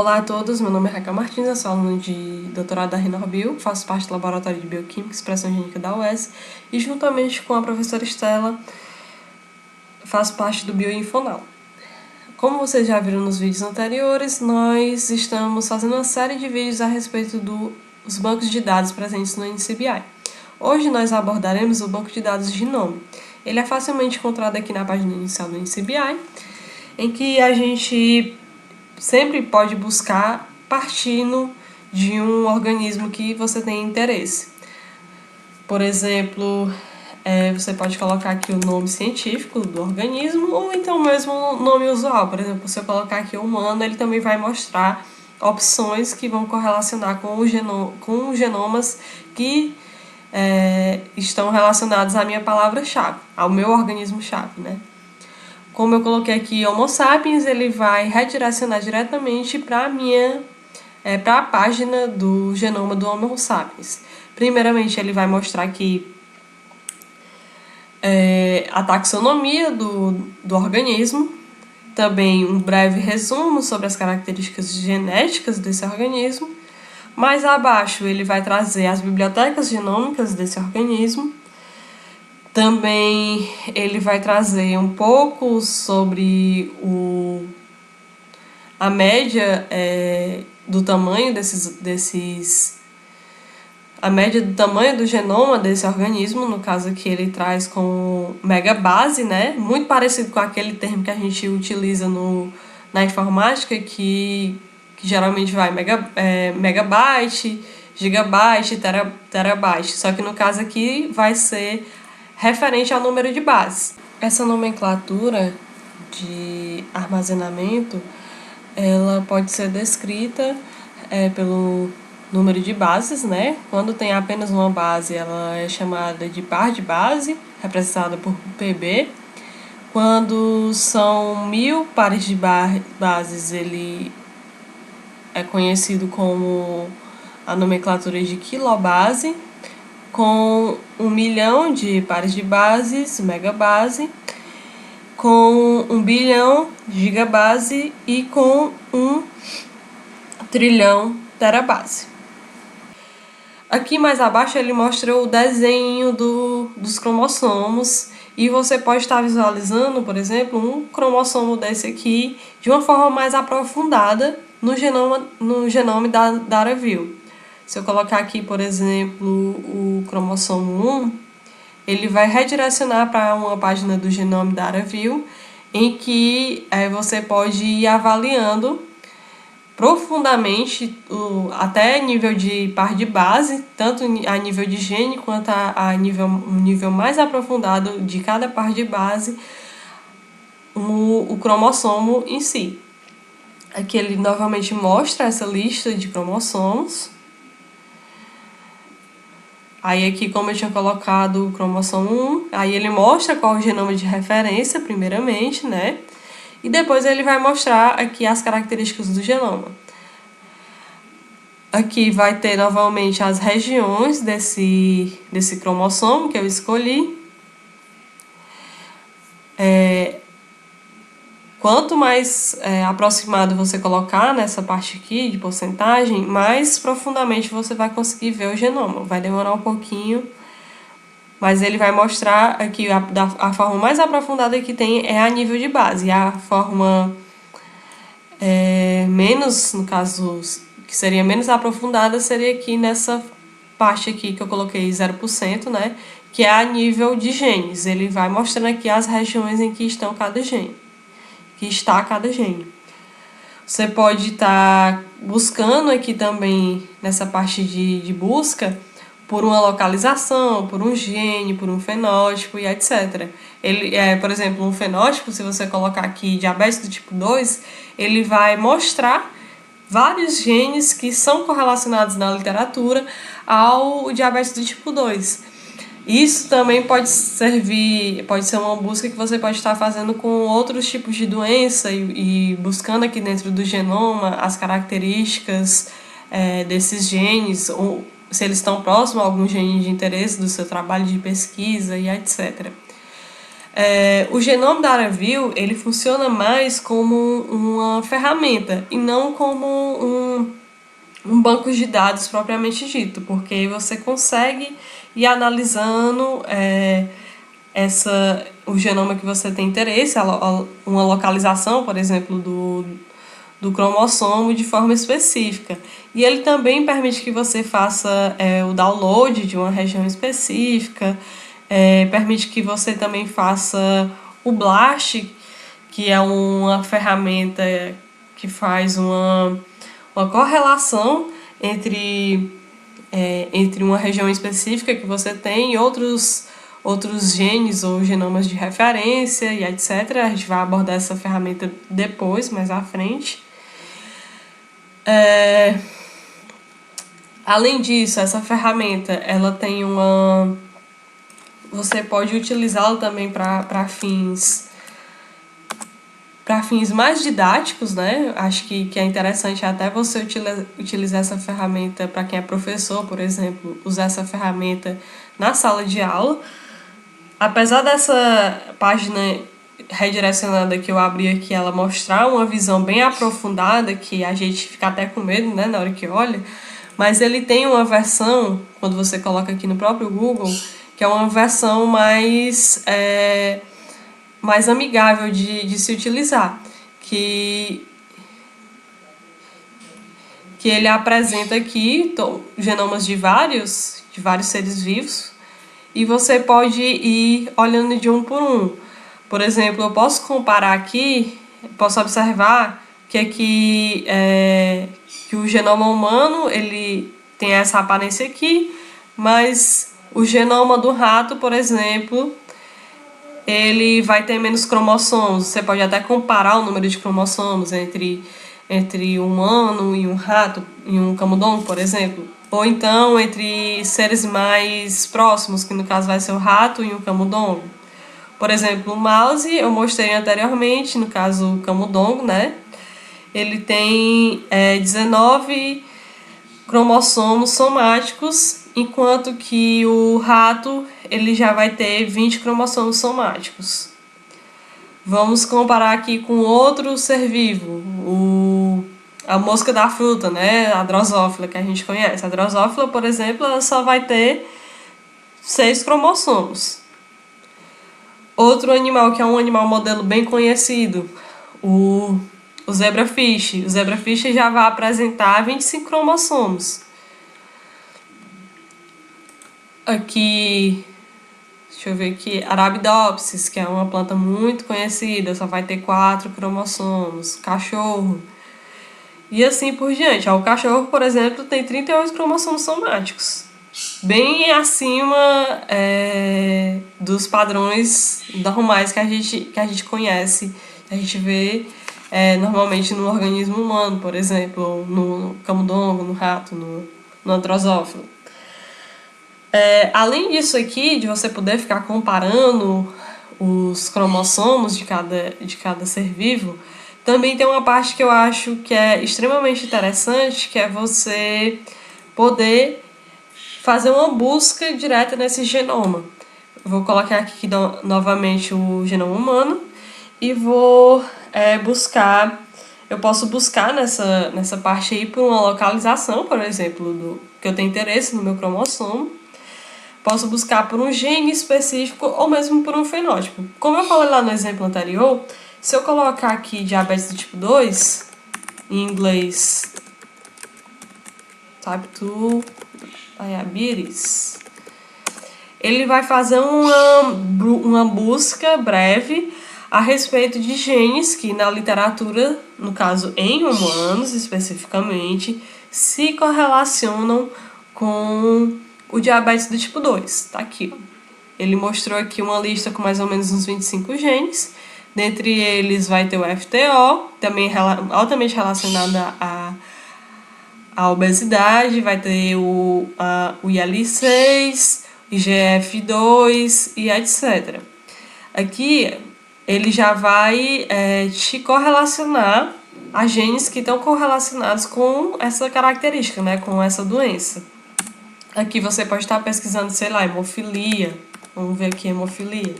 Olá a todos, meu nome é Raquel Martins, eu sou aluna de doutorado da Renorbio, faço parte do Laboratório de Bioquímica e Expressão Gênica da UES e, juntamente com a professora Estela, faço parte do Bioinfonal. Como vocês já viram nos vídeos anteriores, nós estamos fazendo uma série de vídeos a respeito dos bancos de dados presentes no NCBI. Hoje nós abordaremos o banco de dados Genome. Ele é facilmente encontrado aqui na página inicial do NCBI, em que a gente sempre pode buscar partindo de um organismo que você tem interesse. Por exemplo, você pode colocar aqui o nome científico do organismo ou então mesmo o nome usual. Por exemplo, se eu colocar aqui humano, ele também vai mostrar opções que vão correlacionar com genomas que estão relacionados à minha palavra-chave, ao meu organismo-chave, né? Como eu coloquei aqui Homo sapiens, ele vai redirecionar diretamente para a página do genoma do Homo sapiens. Primeiramente, ele vai mostrar aqui a taxonomia do organismo, também um breve resumo sobre as características genéticas desse organismo. Mais abaixo, ele vai trazer as bibliotecas genômicas desse organismo. Também ele vai trazer um pouco sobre a média do tamanho a média do tamanho do genoma desse organismo, no caso aqui ele traz com megabase, né? Muito parecido com aquele termo que a gente utiliza na informática, que geralmente vai megabyte, gigabyte, terabyte. Só que no caso aqui vai ser referente ao número de bases. Essa nomenclatura de armazenamento, ela pode ser descrita pelo número de bases, né? Quando tem apenas uma base, ela é chamada de par de base, representada por PB. Quando são 1000 pares de bases, ele é conhecido como a nomenclatura de quilobase. Com 1 milhão de pares de bases, megabase, com 1 bilhão, gigabase e com 1 trilhão, terabase. Aqui mais abaixo ele mostra o desenho dos cromossomos e você pode estar visualizando, por exemplo, um cromossomo desse aqui de uma forma mais aprofundada no genoma da DARAVille. Se eu colocar aqui, por exemplo, o cromossomo 1, ele vai redirecionar para uma página do genoma da DARAVille, em que você pode ir avaliando profundamente até nível de par de base, tanto a nível de gene quanto um nível mais aprofundado de cada par de base, o cromossomo em si. Aqui ele novamente mostra essa lista de cromossomos. Aí aqui, como eu tinha colocado o cromossomo 1, aí ele mostra qual é o genoma de referência, primeiramente, né? E depois ele vai mostrar aqui as características do genoma. Aqui vai ter novamente as regiões desse cromossomo que eu escolhi. Quanto mais aproximado você colocar nessa parte aqui de porcentagem, mais profundamente você vai conseguir ver o genoma. Vai demorar um pouquinho, mas ele vai mostrar aqui a forma mais aprofundada que tem é a nível de base. E a forma menos, no caso, que seria menos aprofundada, seria aqui nessa parte aqui que eu coloquei 0%, né? Que é a nível de genes. Ele vai mostrando aqui as regiões em que estão cada gene. Você pode estar buscando aqui também, nessa parte de busca, por uma localização, por um gene, por um fenótipo e etc. Por exemplo, um fenótipo, se você colocar aqui diabetes do tipo 2, ele vai mostrar vários genes que são correlacionados na literatura ao diabetes do tipo 2. Isso também pode ser uma busca que você pode estar fazendo com outros tipos de doença e buscando aqui dentro do genoma as características desses genes, ou se eles estão próximos a algum gene de interesse do seu trabalho de pesquisa e etc. O genoma da AraView, ele funciona mais como uma ferramenta e não como um banco de dados propriamente dito, porque você consegue ir analisando o genoma que você tem interesse, uma localização, por exemplo, do cromossomo de forma específica. E ele também permite que você faça o download de uma região específica, permite que você também faça o BLAST, que é uma ferramenta que faz uma correlação entre uma região específica que você tem e outros genes ou genomas de referência e etc. A gente vai abordar essa ferramenta depois, mais à frente. Além disso, essa ferramenta ela tem você pode utilizá-la também para fins mais didáticos, né? Acho que é interessante até você utilizar essa ferramenta para quem é professor, por exemplo, usar essa ferramenta na sala de aula. Apesar dessa página redirecionada que eu abri aqui, ela mostrar uma visão bem aprofundada, que a gente fica até com medo, né, na hora que olha, mas ele tem uma versão, quando você coloca aqui no próprio Google, que é uma versão mais amigável de se utilizar, que ele apresenta aqui genomas de vários seres vivos, e você pode ir olhando de um por um. Por exemplo, eu posso comparar aqui, posso observar que aqui que o genoma humano ele tem essa aparência aqui, mas o genoma do rato, por exemplo, ele vai ter menos cromossomos. Você pode até comparar o número de cromossomos entre um humano e um rato, e um camundongo, por exemplo. Ou então entre seres mais próximos, que no caso vai ser o rato e o camundongo. Por exemplo, o mouse, eu mostrei anteriormente, no caso o camundongo, né? Ele tem 19 cromossomos somáticos, enquanto que o rato ele já vai ter 20 cromossomos somáticos. Vamos comparar aqui com outro ser vivo, a mosca da fruta, né? A drosófila, que a gente conhece. A drosófila, por exemplo, ela só vai ter 6 cromossomos. Outro animal que é um animal modelo bem conhecido, o zebrafish. O zebrafish já vai apresentar 25 cromossomos. Aqui, deixa eu ver aqui, Arabidopsis, que é uma planta muito conhecida, só vai ter 4 cromossomos. Cachorro. E assim por diante. O cachorro, por exemplo, tem 38 cromossomos somáticos. Bem acima dos padrões normais que a gente conhece, que a gente vê normalmente no organismo humano, por exemplo, no camundongo, no rato, no drosófilo. Além disso aqui, de você poder ficar comparando os cromossomos de cada ser vivo, também tem uma parte que eu acho que é extremamente interessante, que é você poder fazer uma busca direta nesse genoma. Vou colocar aqui novamente o genoma humano e vou buscar. Eu posso buscar nessa parte aí por uma localização, por exemplo, que eu tenho interesse no meu cromossomo. Posso buscar por um gene específico ou mesmo por um fenótipo. Como eu falei lá no exemplo anterior, se eu colocar aqui diabetes do tipo 2, em inglês, type 2 diabetes, ele vai fazer uma busca breve a respeito de genes que na literatura, no caso em humanos especificamente, se correlacionam com o diabetes do tipo 2. Tá aqui, ó. Ele mostrou aqui uma lista com mais ou menos uns 25 genes. Dentre eles vai ter o FTO, também altamente relacionado à obesidade, vai ter o IL-6, IGF-2 e etc. Aqui ele já vai te correlacionar a genes que estão correlacionados com essa característica, né, com essa doença. Aqui você pode estar pesquisando, sei lá, hemofilia. Vamos ver aqui hemofilia.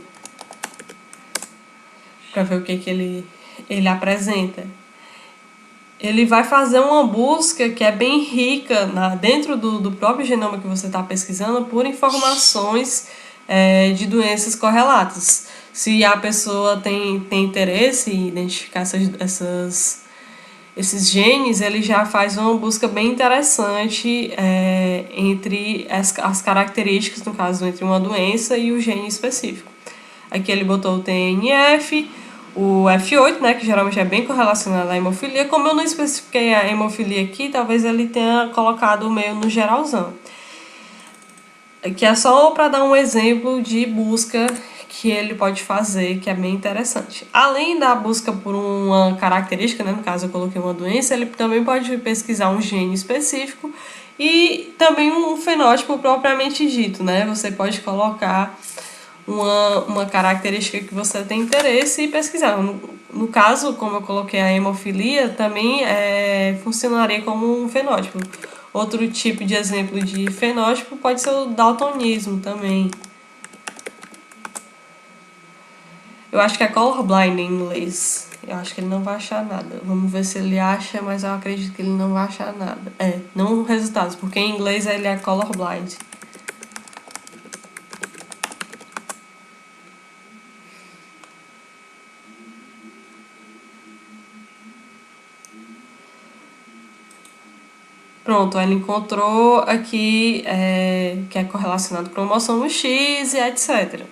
para ver o que ele apresenta. Ele vai fazer uma busca que é bem rica dentro do próprio genoma que você está pesquisando por informações de doenças correlatas. Se a pessoa tem interesse em identificar esses genes, ele já faz uma busca bem interessante entre as características, no caso, entre uma doença e o gene específico. Aqui ele botou o TNF, o F8, né, que geralmente é bem correlacionado à hemofilia. Como eu não especifiquei a hemofilia aqui, talvez ele tenha colocado meio no geralzão. Que é só para dar um exemplo de busca que ele pode fazer, que é bem interessante. Além da busca por uma característica, né, no caso eu coloquei uma doença, ele também pode pesquisar um gene específico e também um fenótipo propriamente dito, né? Você pode colocar uma característica que você tem interesse e pesquisar. No caso, como eu coloquei a hemofilia, também funcionaria como um fenótipo. Outro tipo de exemplo de fenótipo pode ser o daltonismo também. Eu acho que é colorblind em inglês. Eu acho que ele não vai achar nada. Vamos ver se ele acha, mas eu acredito que ele não vai achar nada. Não resultados, porque em inglês ele é colorblind. Pronto, ele encontrou aqui que é correlacionado com cromossomo X e etc.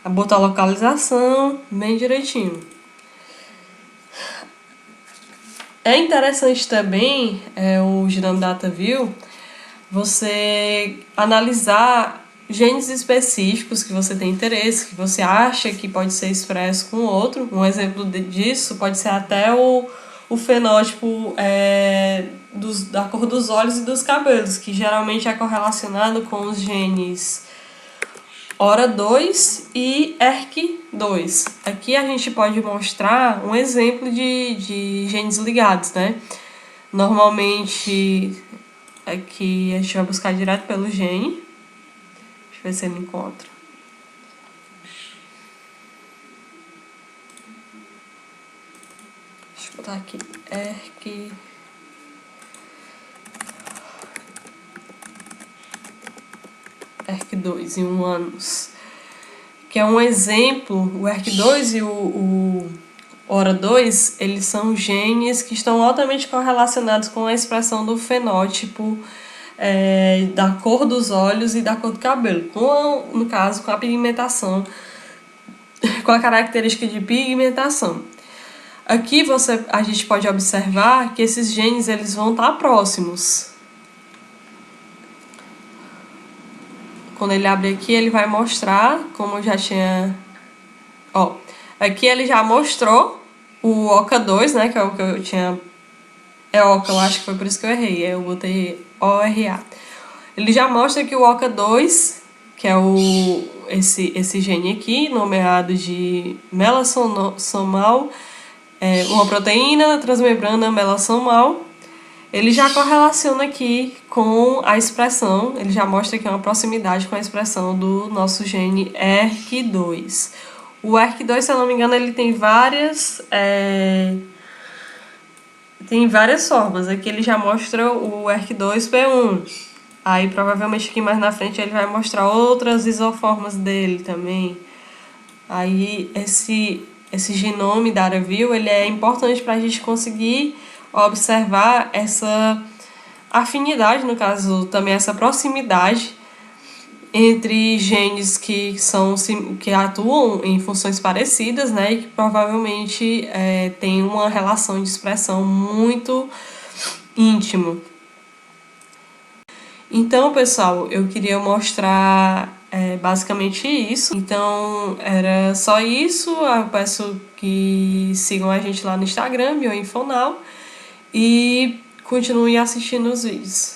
Botou a localização bem direitinho. É interessante também o Genome Data View você analisar genes específicos que você tem interesse, que você acha que pode ser expresso com outro. Um exemplo disso pode ser até o fenótipo da cor dos olhos e dos cabelos, que geralmente é correlacionado com os genes HORA2 e ERK2. Aqui a gente pode mostrar um exemplo de genes ligados, né? Normalmente, aqui a gente vai buscar direto pelo gene. Deixa eu ver se ele encontra. Deixa eu botar aqui. ERK2 em humanos. Que é um exemplo, o ERK2 e o HORA2, eles são genes que estão altamente correlacionados com a expressão do fenótipo da cor dos olhos e da cor do cabelo, no caso, com a pigmentação, com a característica de pigmentação. Aqui a gente pode observar que esses genes eles vão estar próximos. Quando ele abrir aqui, ele vai mostrar, como eu já tinha... aqui ele já mostrou o OCA2, né, que é o que eu tinha... OCA, eu acho que foi por isso que eu errei, eu botei ORA. Ele já mostra que o OCA2, que é esse gene aqui, nomeado de melassomal, uma proteína transmembrana melassomal, ele já correlaciona aqui com a expressão, ele já mostra aqui uma proximidade com a expressão do nosso gene ERK2. O ERK2, se eu não me engano, ele tem várias formas. Aqui ele já mostra o ERK2P1. Aí provavelmente aqui mais na frente ele vai mostrar outras isoformas dele também. Aí esse genome da AraView, ele é importante para a gente conseguir observar essa afinidade, no caso também essa proximidade entre genes que atuam em funções parecidas, né, e que provavelmente têm uma relação de expressão muito íntima. Então, pessoal, eu queria mostrar basicamente isso. Então, era só isso. Eu peço que sigam a gente lá no Instagram, Bioinfonal, e continuem assistindo os vídeos.